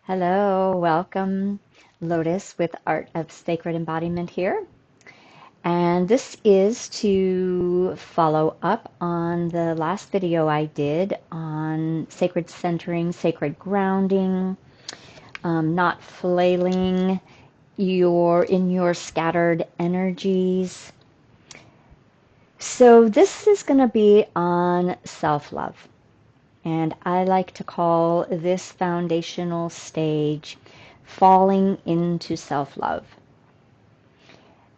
Hello, welcome. Lotus with Art of Sacred Embodiment here. And this is to follow up on the last video I did on sacred centering, sacred grounding, not flailing in your scattered energies. So this is going to be on self-love. And I like to call this foundational stage falling into self-love.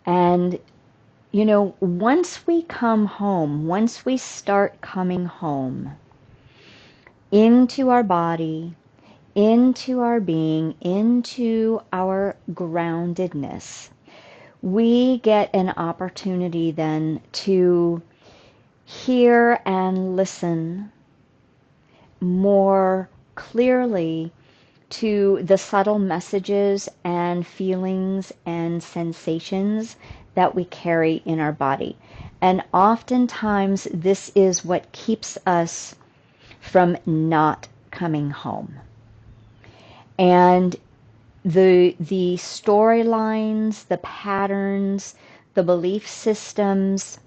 And, once we come home, once we start coming home into our body, into our being, into our groundedness, we get an opportunity then to hear and listen more clearly to the subtle messages and feelings and sensations that we carry in our body. And oftentimes this is what keeps us from not coming home. And the storylines, the patterns, the belief systems,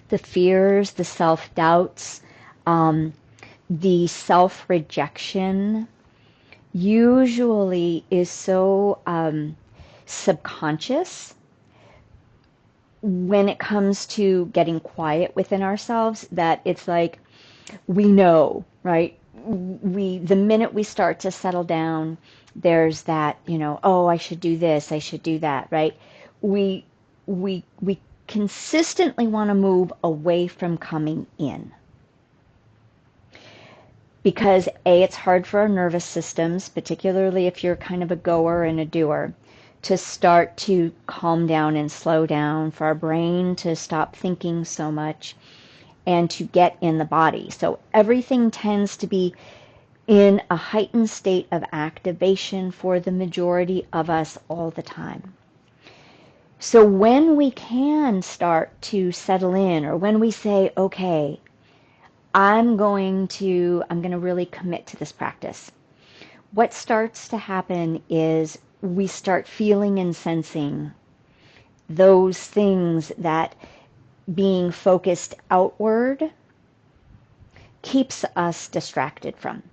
the fears, the self-doubts, the self-rejection usually is so subconscious when it comes to getting quiet within ourselves that it's like we know, right? The minute we start to settle down, there's that, oh, I should do this, I should do that, right? We consistently want to move away from coming in. Because A, it's hard for our nervous systems, particularly if you're kind of a goer and a doer, to start to calm down and slow down, for our brain to stop thinking so much and to get in the body. So everything tends to be in a heightened state of activation for the majority of us all the time. So when we can start to settle in, or when we say, okay, I'm going to really commit to this practice. What starts to happen is we start feeling and sensing those things that being focused outward keeps us distracted from.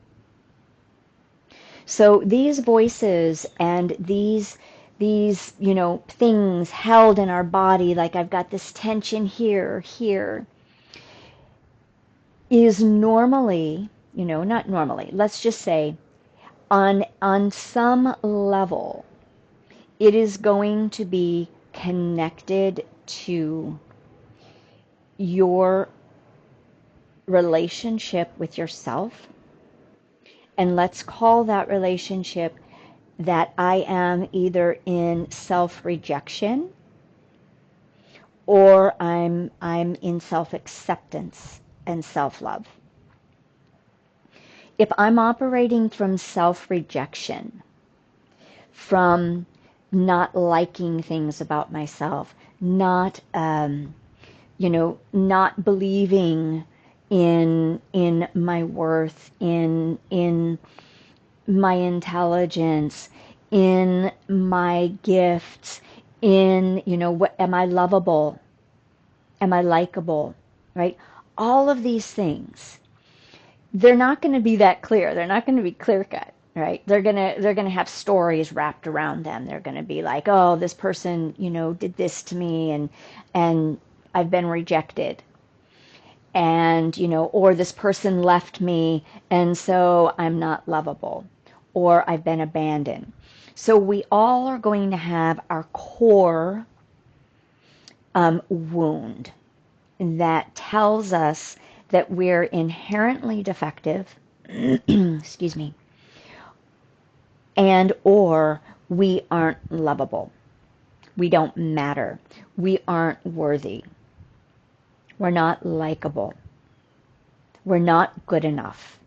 So these voices and these things held in our body, like I've got this tension here, is normally, not normally, let's just say on some level, it is going to be connected to your relationship with yourself. And let's call that relationship that I am either in self-rejection or I'm in self-acceptance and self-love. If I'm operating from self-rejection, from not liking things about myself, not not believing in my worth, in my intelligence, in my gifts, in what am I lovable? Am I likable? Right? All of these things, they're not going to be that clear. They're not going to be clear cut, right? They're going to have stories wrapped around them. They're going to be like, oh, this person, did this to me and I've been rejected. And, or this person left me and so I'm not lovable, or I've been abandoned. So we all are going to have our core wound that tells us that we're inherently defective, excuse me, and or we aren't lovable. We don't matter. We aren't worthy. We're not likable. We're not good enough.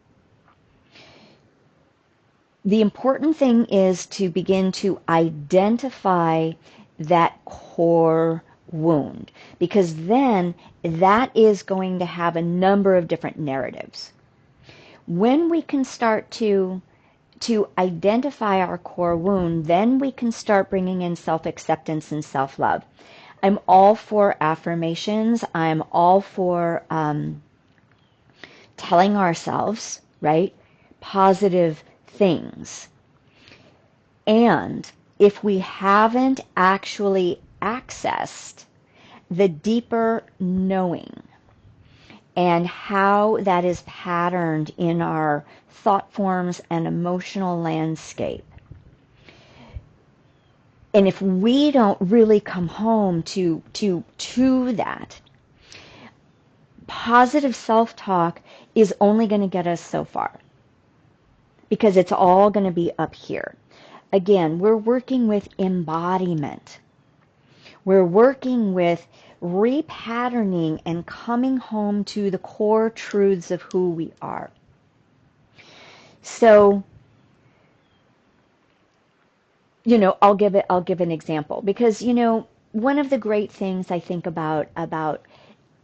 The important thing is to begin to identify that core wound, because then that is going to have a number of different narratives. When we can start to to identify our core wound, then we can start bringing in self-acceptance and self-love. I'm all for affirmations. I'm all for telling ourselves, right, positive things. And if we haven't actually accessed the deeper knowing and how that is patterned in our thought forms and emotional landscape, and if we don't really come home to that, positive self-talk is only going to get us so far, because it's all going to be up here. Again, we're working with embodiment. We're working with repatterning and coming home to the core truths of who we are. So, I'll give an example, because, one of the great things I think about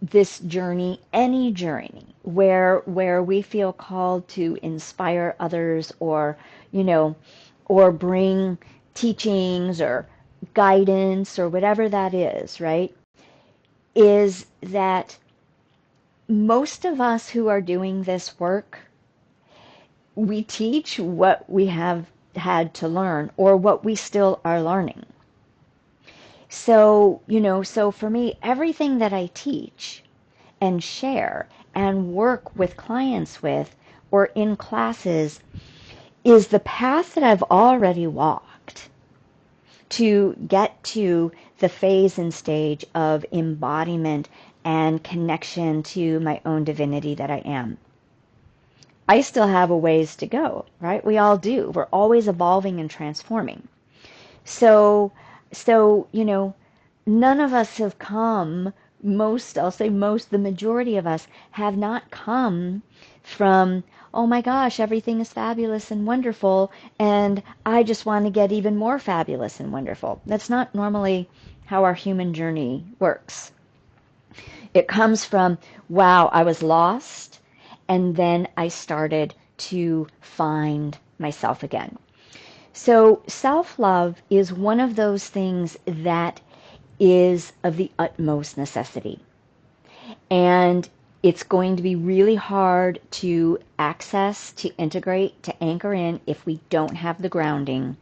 this journey, any journey where we feel called to inspire others, or bring teachings or guidance or whatever that is, right? Is that most of us who are doing this work, we teach what we have had to learn or what we still are learning. So, so for me, everything that I teach and share and work with clients with, or in classes, is the path that I've already walked to get to the phase and stage of embodiment and connection to my own divinity that I am. I still have a ways to go, right? We all do. We're always evolving and transforming. So, none of us have come, the majority of us have not come from, oh my gosh, everything is fabulous and wonderful, and I just want to get even more fabulous and wonderful. That's not normally how our human journey works. It comes from, wow, I was lost, and then I started to find myself again. So self-love is one of those things that is of the utmost necessity. And it's going to be really hard to access, to integrate, to anchor in if we don't have the grounding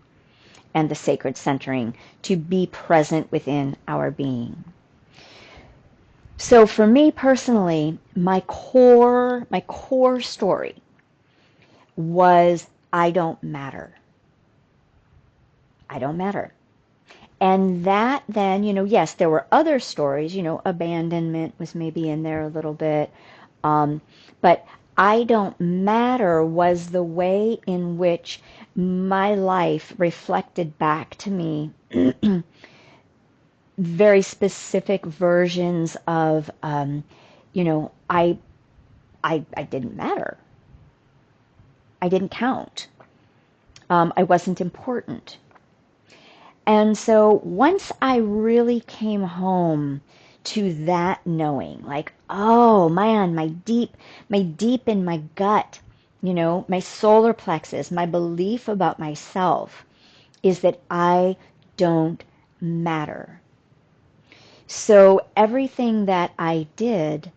and the sacred centering to be present within our being. So for me personally, my core story was, I don't matter. I don't matter. And that then, yes, there were other stories, abandonment was maybe in there a little bit. But I don't matter was the way in which my life reflected back to me very specific versions of, I didn't matter. I didn't count. I wasn't important. And so once I really came home to that knowing, like, oh man, my deep in my gut, my solar plexus, my belief about myself is that I don't matter. So everything that I did,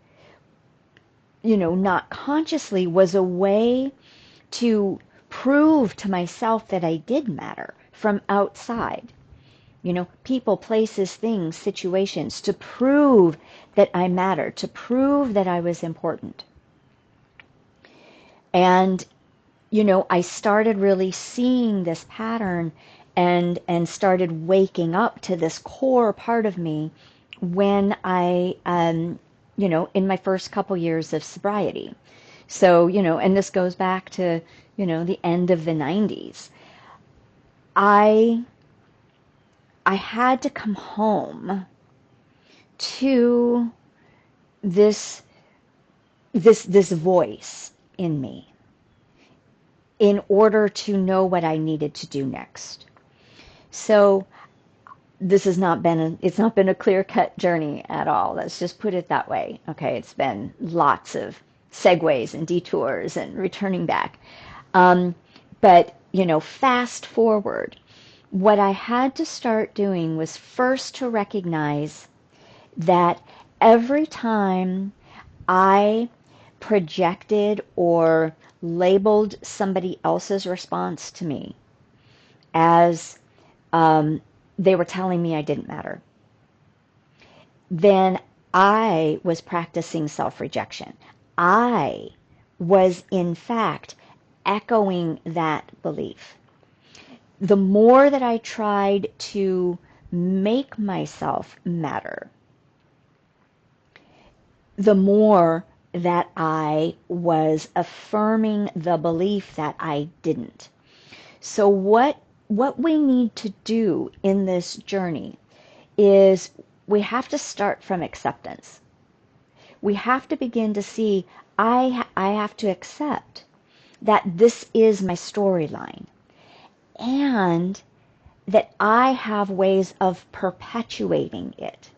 not consciously, was a way to prove to myself that I did matter from outside. People, places, things, situations, to prove that I mattered, to prove that I was important. And, I started really seeing this pattern and started waking up to this core part of me when I, in my first couple years of sobriety. So, and this goes back to, the end of the 90s. I had to come home to this voice in me in order to know what I needed to do next. So this has not been a clear-cut journey at all. Let's just put it that way. Okay, it's been lots of segues and detours and returning back. But fast forward, what I had to start doing was first to recognize that every time I projected or labeled somebody else's response to me as they were telling me I didn't matter, then I was practicing self-rejection. I was, in fact, echoing that belief. The more that I tried to make myself matter, the more that I was affirming the belief that I didn't. So what we need to do in this journey is we have to start from acceptance. We have to begin to see I have to accept that this is my storyline and that I have ways of perpetuating it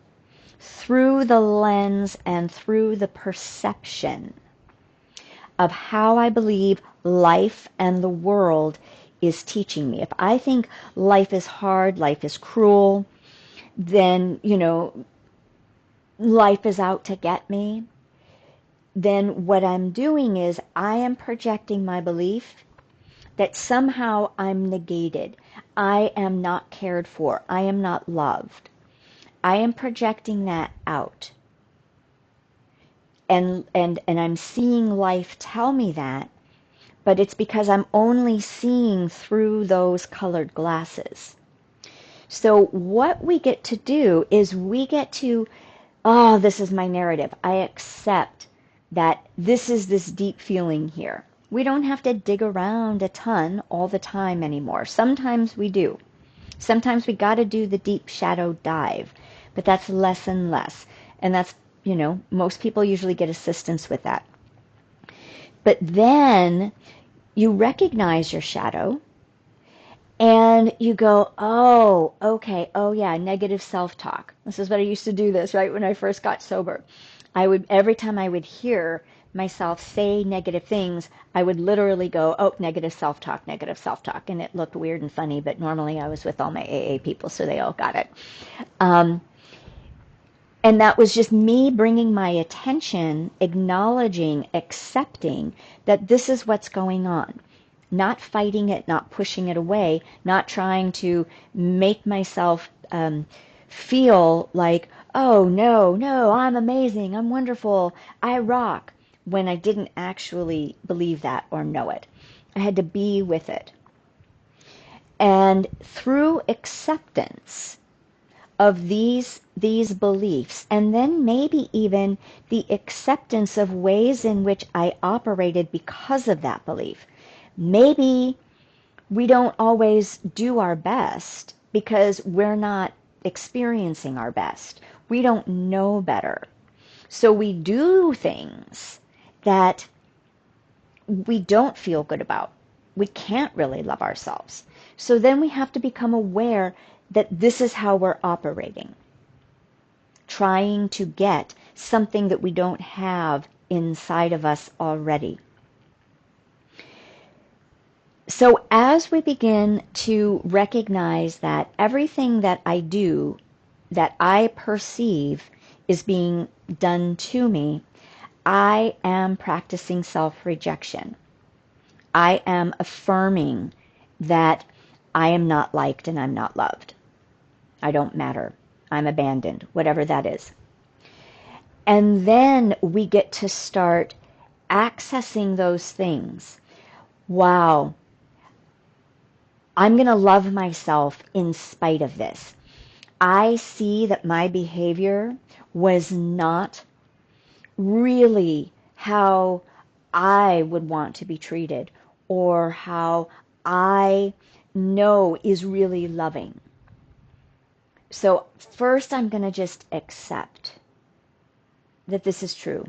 through the lens and through the perception of how I believe life and the world is teaching me. If I think life is hard, life is cruel, then, life is out to get me, then what I'm doing is I am projecting my belief that somehow I'm negated. I am not cared for. I am not loved. I am projecting that out. And I'm seeing life tell me that, but it's because I'm only seeing through those colored glasses. So what we get to do is we get to, oh, this is my narrative. I accept that this is this deep feeling here. We don't have to dig around a ton all the time anymore. Sometimes we do. Sometimes we got to do the deep shadow dive, but that's less and less. And that's, most people usually get assistance with that. But then you recognize your shadow and you go, oh, okay, oh yeah, negative self-talk. This is what I used to do this, right, when I first got sober. Every time I would hear myself say negative things, I would literally go, oh, negative self-talk, negative self-talk. And it looked weird and funny, but normally I was with all my AA people, so they all got it. And that was just me bringing my attention, acknowledging, accepting that this is what's going on. Not fighting it, not pushing it away, not trying to make myself feel like, oh, no, I'm amazing, I'm wonderful, I rock, when I didn't actually believe that or know it. I had to be with it. And through acceptance of these beliefs, and then maybe even the acceptance of ways in which I operated because of that belief. Maybe we don't always do our best because we're not experiencing our best. We don't know better. So we do things that we don't feel good about. We can't really love ourselves. So then we have to become aware that this is how we're operating, trying to get something that we don't have inside of us already. So as we begin to recognize that everything that I do, that I perceive is being done to me, I am practicing self-rejection. I am affirming that I am not liked and I'm not loved. I don't matter. I'm abandoned, whatever that is. And then we get to start accessing those things. Wow, I'm going to love myself in spite of this. I see that my behavior was not really how I would want to be treated or how I know is really loving. So first I'm going to just accept that this is true.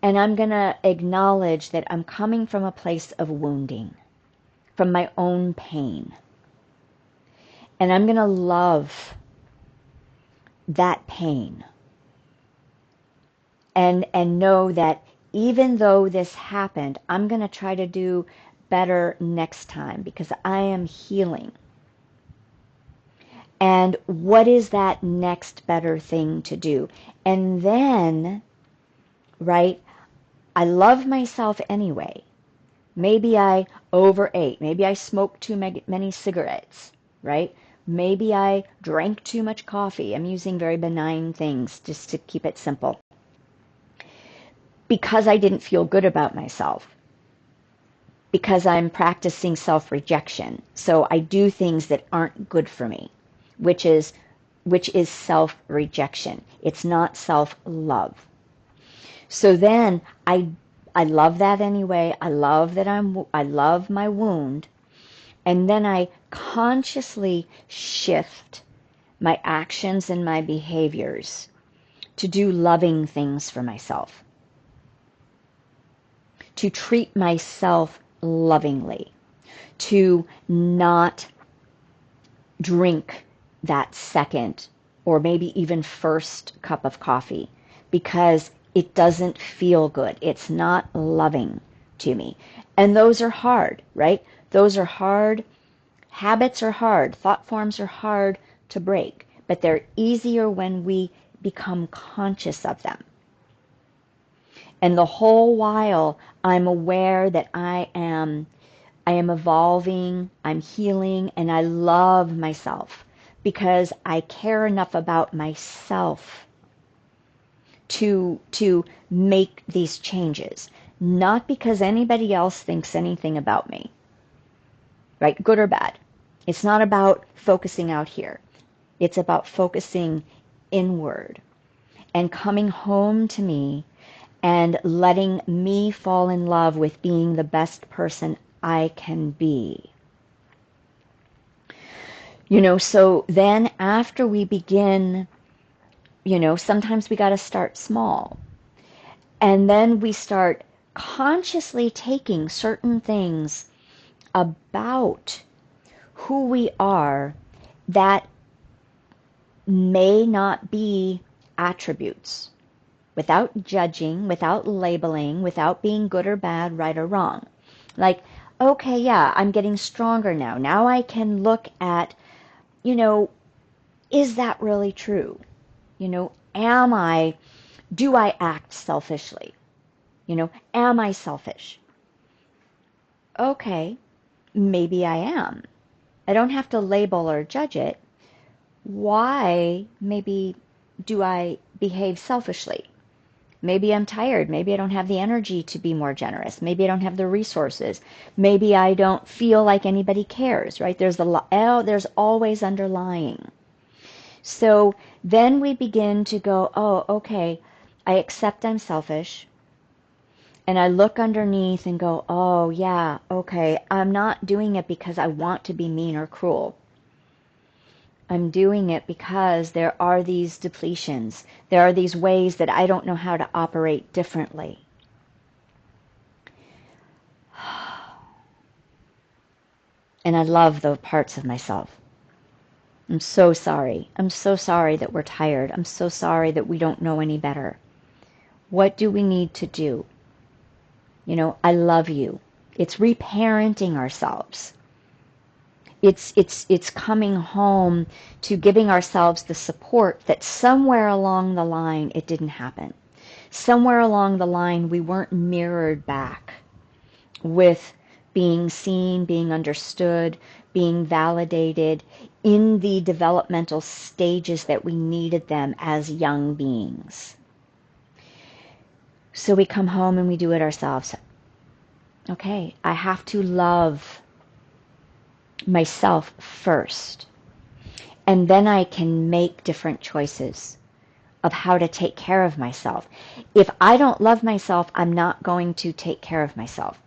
And I'm going to acknowledge that I'm coming from a place of wounding, from my own pain. And I'm going to love that pain. And know that even though this happened, I'm going to try to do better next time because I am healing. And what is that next better thing to do? And then, right, I love myself anyway. Maybe I overate. Maybe I smoked too many cigarettes, right? Maybe I drank too much coffee. I'm using very benign things just to keep it simple. Because I didn't feel good about myself. Because I'm practicing self-rejection. So I do things that aren't good for me, which is self-rejection. It's not self-love. So then I love that anyway. I love my wound. And then I consciously shift my actions and my behaviors to do loving things for myself. To treat myself lovingly. To not drink that second or maybe even first cup of coffee because it doesn't feel good. It's not loving to me. And those are hard, right? Those are hard. Habits are hard. Thought forms are hard to break. But they're easier when we become conscious of them. And the whole while, I'm aware that I am evolving, I'm healing, and I love myself because I care enough about myself to make these changes, not because anybody else thinks anything about me, right? Good or bad. It's not about focusing out here. It's about focusing inward and coming home to me and letting me fall in love with being the best person I can be. So then after we begin, sometimes we got to start small. And then we start consciously taking certain things about who we are that may not be attributes, without judging, without labeling, without being good or bad, right or wrong. Like, okay, yeah, I'm getting stronger now. Now I can look at, is that really true? Do I act selfishly? Am I selfish? Okay, maybe I am. I don't have to label or judge it. Why, maybe, do I behave selfishly? Maybe I'm tired. Maybe I don't have the energy to be more generous. Maybe I don't have the resources. Maybe I don't feel like anybody cares, right? There's always underlying. So then we begin to go, oh, okay, I accept I'm selfish. And I look underneath and go, oh, yeah, okay, I'm not doing it because I want to be mean or cruel. I'm doing it because there are these depletions. There are these ways that I don't know how to operate differently. And I love those parts of myself. I'm so sorry. I'm so sorry that we're tired. I'm so sorry that we don't know any better. What do we need to do? I love you. It's reparenting ourselves. It's coming home to giving ourselves the support that somewhere along the line it didn't happen. Somewhere along the line we weren't mirrored back with being seen, being understood, being validated in the developmental stages that we needed them as young beings. So we come home and we do it ourselves. Okay, I have to love myself first. And then I can make different choices of how to take care of myself. If I don't love myself, I'm not going to take care of myself.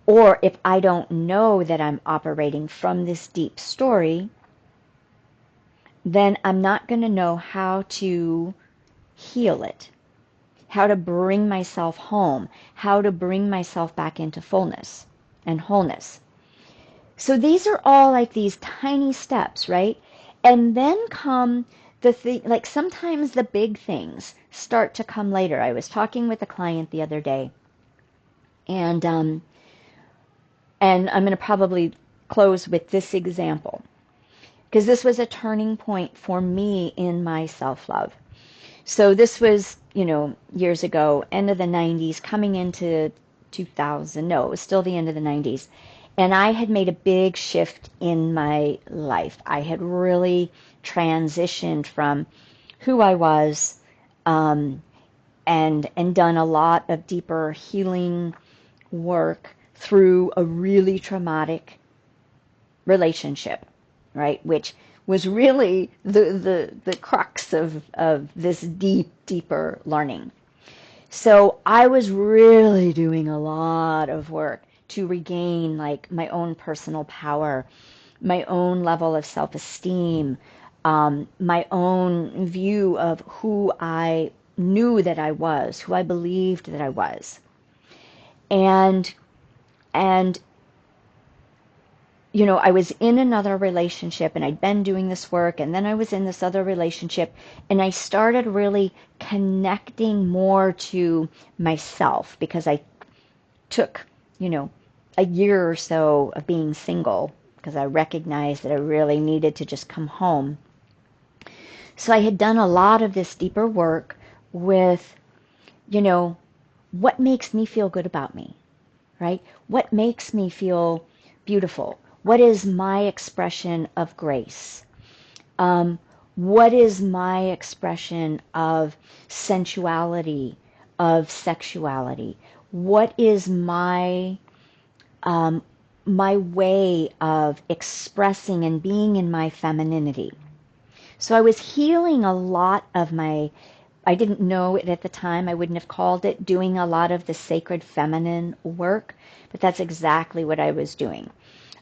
Or if I don't know that I'm operating from this deep story, then I'm not going to know how to heal it, how to bring myself home, how to bring myself back into fullness and wholeness. So these are all like these tiny steps, right? And then come like sometimes the big things start to come later. I was talking with a client the other day, and And I'm going to probably close with this example, because this was a turning point for me in my self-love. So this was, years ago, end of the 90s, coming into 2000. No, it was still the end of the 90s. And I had made a big shift in my life. I had really transitioned from who I was, and done a lot of deeper healing work through a really traumatic relationship, right? Which was really the crux of this deeper learning. So I was really doing a lot of work to regain like my own personal power, my own level of self-esteem, my own view of who I knew that I was, who I believed that I was. And I was in another relationship and I'd been doing this work, and then I was in this other relationship, and I started really connecting more to myself, because I took, a year or so of being single, because I recognized that I really needed to just come home. So I had done a lot of this deeper work with, what makes me feel good about me, right? What makes me feel beautiful? What is my expression of grace? What is my expression of sensuality, of sexuality? What is my way of expressing and being in my femininity? So I was healing a lot of I didn't know it at the time, I wouldn't have called it doing a lot of the sacred feminine work, but that's exactly what I was doing.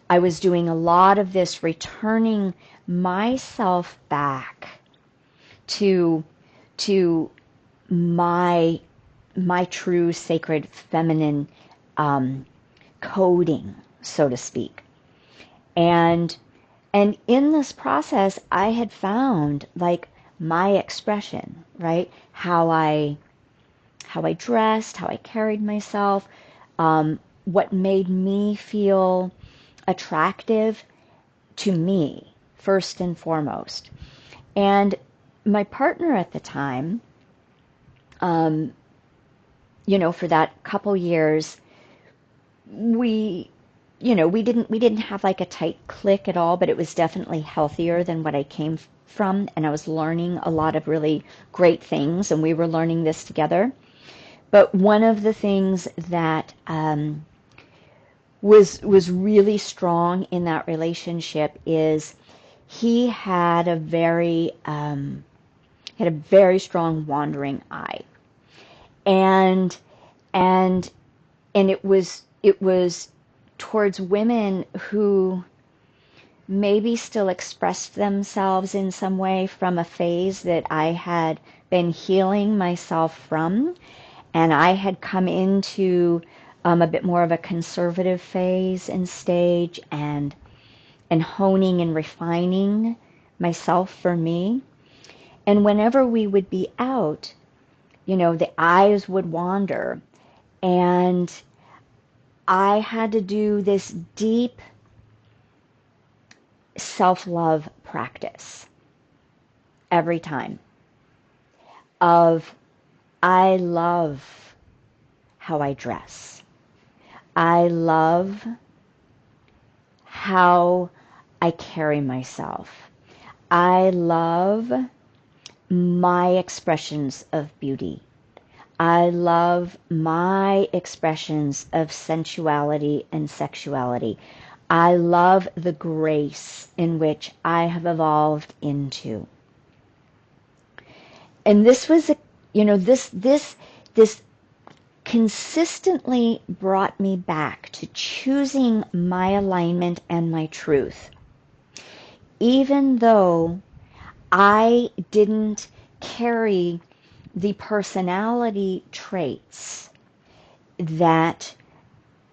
I was doing a lot of this, returning myself back to my true sacred feminine coding, so to speak. And in this process, I had found like my expression, right? How I dressed, how I carried myself, what made me feel attractive to me, first and foremost. And my partner at the time, for that couple years, we didn't have like a tight click at all, but it was definitely healthier than what I came from, and I was learning a lot of really great things, and we were learning this together. But one of the things that was really strong in that relationship is he had a very strong wandering eye, and it was towards women who maybe still expressed themselves in some way from a phase that I had been healing myself from, and I had come into a bit more of a conservative phase and stage, and honing and refining myself for me. And whenever we would be out, the eyes would wander, and I had to do this deep self-love practice every time of, I love how I dress. I love how I carry myself. I love my expressions of beauty. I love my expressions of sensuality and sexuality. I love the grace in which I have evolved into. And this was this consistently brought me back to choosing my alignment and my truth. Even though I didn't carry the personality traits that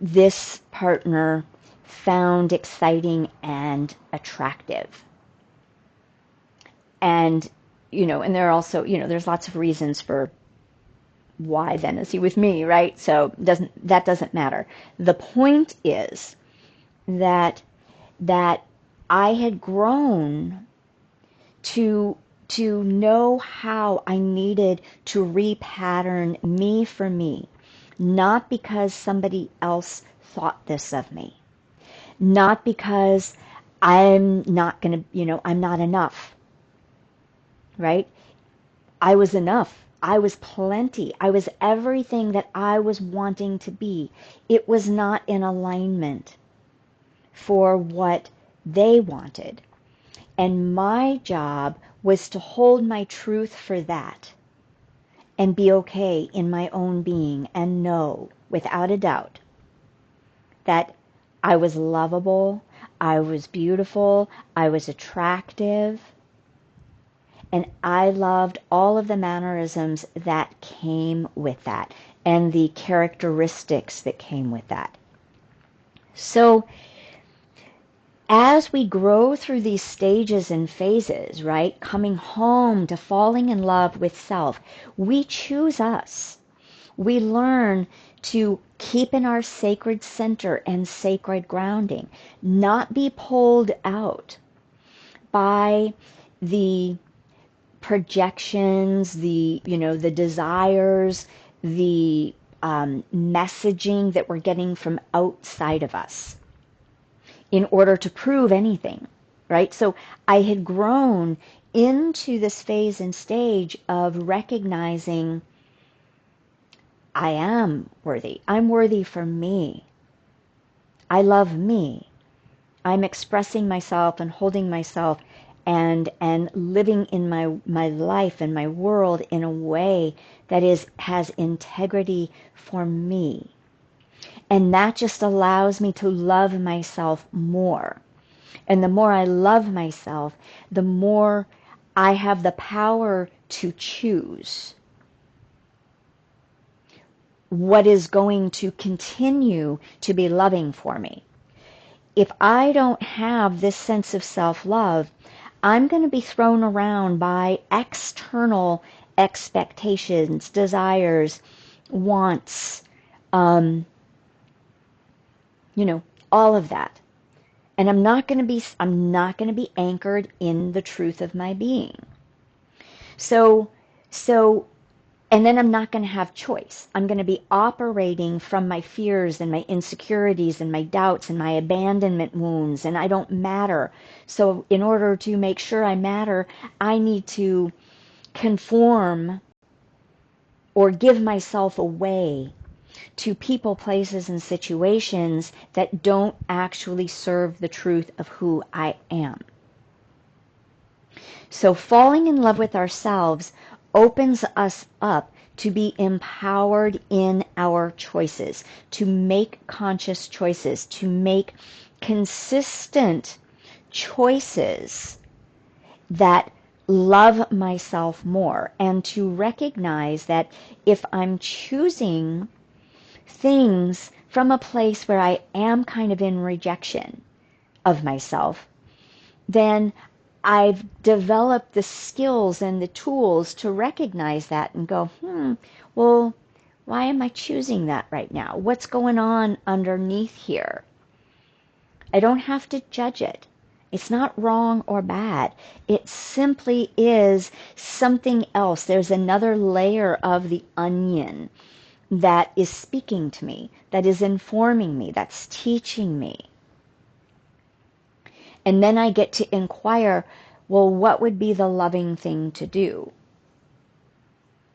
this partner found exciting and attractive. And, and there are also, there's lots of reasons for why then is he with me, right? So that doesn't matter. The point is that I had grown to know how I needed to repattern me for me, not because somebody else thought this of me, not because I'm not going to, I'm not enough, right? I was enough. I was plenty. I was everything that I was wanting to be. It was not in alignment for what they wanted. And my job was to hold my truth for that and be okay in my own being and know without a doubt that I was lovable, I was beautiful, I was attractive, and I loved all of the mannerisms that came with that and the characteristics that came with that. So as we grow through these stages and phases, right, coming home to falling in love with self, we choose us. We learn to keep in our sacred center and sacred grounding, not be pulled out by the projections, the desires, the messaging that we're getting from outside of us in order to prove anything, right? So I had grown into this phase and stage of recognizing I am worthy. I'm worthy for me. I love me. I'm expressing myself and holding myself and living in my life and my world in a way that has integrity for me. And that just allows me to love myself more. And the more I love myself, the more I have the power to choose what is going to continue to be loving for me. If I don't have this sense of self-love, I'm going to be thrown around by external expectations, desires, wants, all of that. And I'm not going to be anchored in the truth of my being. So and then I'm not going to have choice. I'm going to be operating from my fears and my insecurities and my doubts and my abandonment wounds, and I don't matter. So in order to make sure I matter, I need to conform or give myself away to people, places, and situations that don't actually serve the truth of who I am. So falling in love with ourselves opens us up to be empowered in our choices, to make conscious choices, to make consistent choices that love myself more, and to recognize that if I'm choosing things from a place where I am kind of in rejection of myself, then I've developed the skills and the tools to recognize that and go, well, why am I choosing that right now? What's going on underneath here? I don't have to judge it. It's not wrong or bad. It simply is something else. There's another layer of the onion that is speaking to me, that is informing me, that's teaching me. And then I get to inquire, well, what would be the loving thing to do?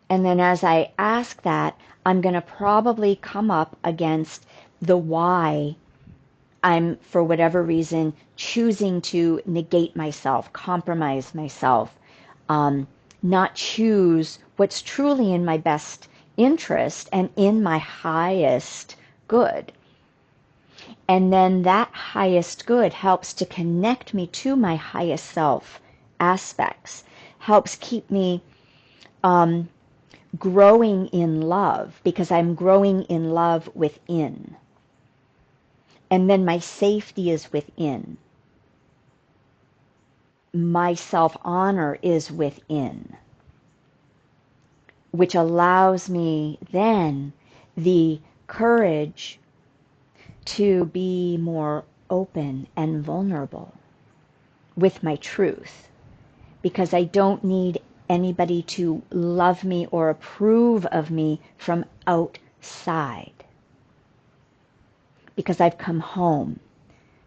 And then as I ask that, I'm going to probably come up against the why I'm, for whatever reason, choosing to negate myself, compromise myself, not choose what's truly in my best interest and in my highest good. And then that highest good helps to connect me to my highest self aspects, helps keep me growing in love, because I'm growing in love within. And then my safety is within. My self-honor is within, which allows me then the courage to be more open and vulnerable with my truth, because I don't need anybody to love me or approve of me from outside, because I've come home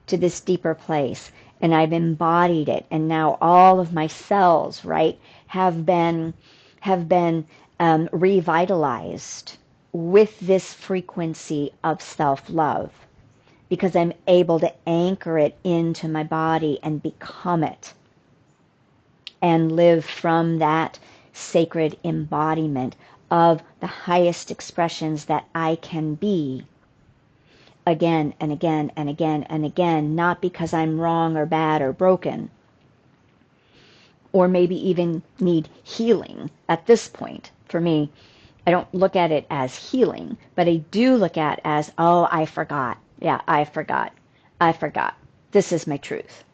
to this deeper place and I've embodied it, and now all of my cells, right, have been revitalized with this frequency of self-love, because I'm able to anchor it into my body and become it and live from that sacred embodiment of the highest expressions that I can be, again and again and again and again, not because I'm wrong or bad or broken, or maybe even need healing at this point. For me, I don't look at it as healing, but I do look at it as, oh, I forgot. Yeah, I forgot. This is my truth.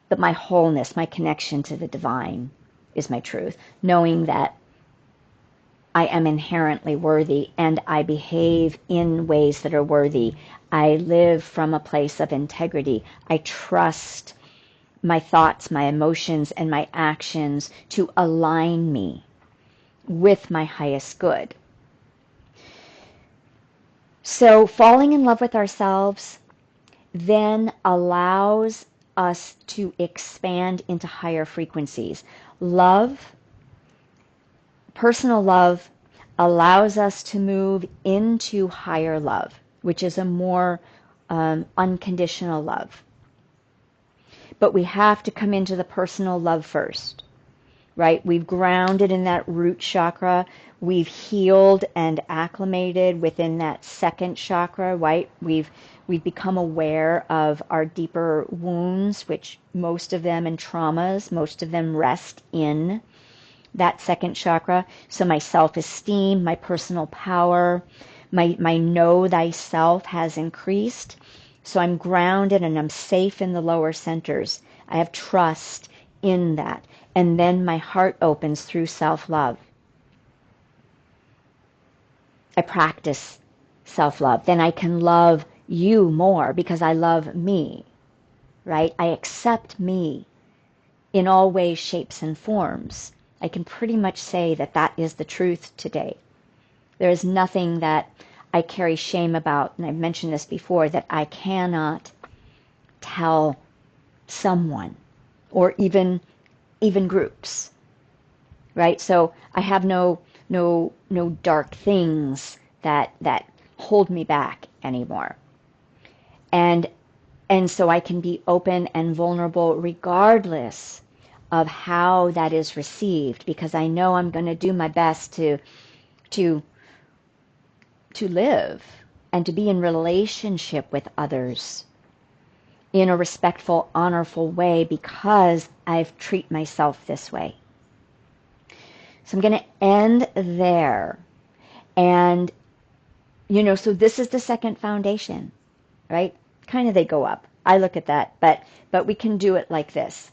But my wholeness, my connection to the divine is my truth, knowing that I am inherently worthy and I behave in ways that are worthy. I live from a place of integrity. I trust my thoughts, my emotions, and my actions to align me with my highest good. So falling in love with ourselves then allows us to expand into higher frequencies. Love, personal love, allows us to move into higher love, which is a more unconditional love. But we have to come into the personal love first, right? We've grounded in that root chakra. We've healed and acclimated within that second chakra, right? We've become aware of our deeper wounds, which most of them, and traumas, most of them rest in that second chakra. So my self-esteem, my personal power, my know thyself has increased. So I'm grounded and I'm safe in the lower centers. I have trust in that. And then my heart opens through self-love. I practice self-love. Then I can love you more because I love me, right? I accept me in all ways, shapes, and forms. I can pretty much say that that is the truth today. There is nothing that I carry shame about, and I've mentioned this before, that I cannot tell someone, or even groups, right? So I have no dark things that hold me back anymore. And so I can be open and vulnerable regardless of how that is received, because I know I'm going to do my best to live and to be in relationship with others in a respectful, honorful way, because I've treated myself this way. So I'm going to end there. And, so this is the second foundation, right? Kind of they go up. I look at that, but we can do it like this,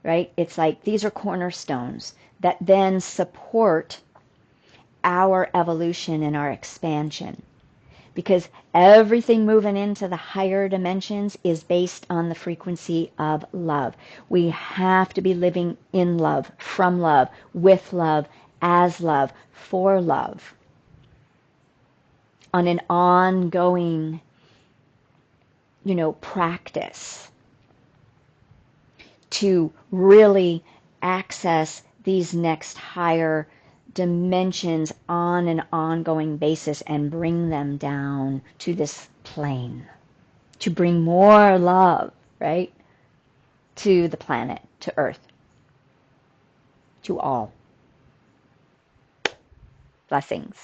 right? It's like these are cornerstones that then support our evolution and our expansion. Because everything moving into the higher dimensions is based on the frequency of love. We have to be living in love, from love, with love, as love, for love, on an ongoing, practice to really access these next higher dimensions on an ongoing basis and bring them down to this plane, to bring more love, right, to the planet, to Earth, to all. Blessings.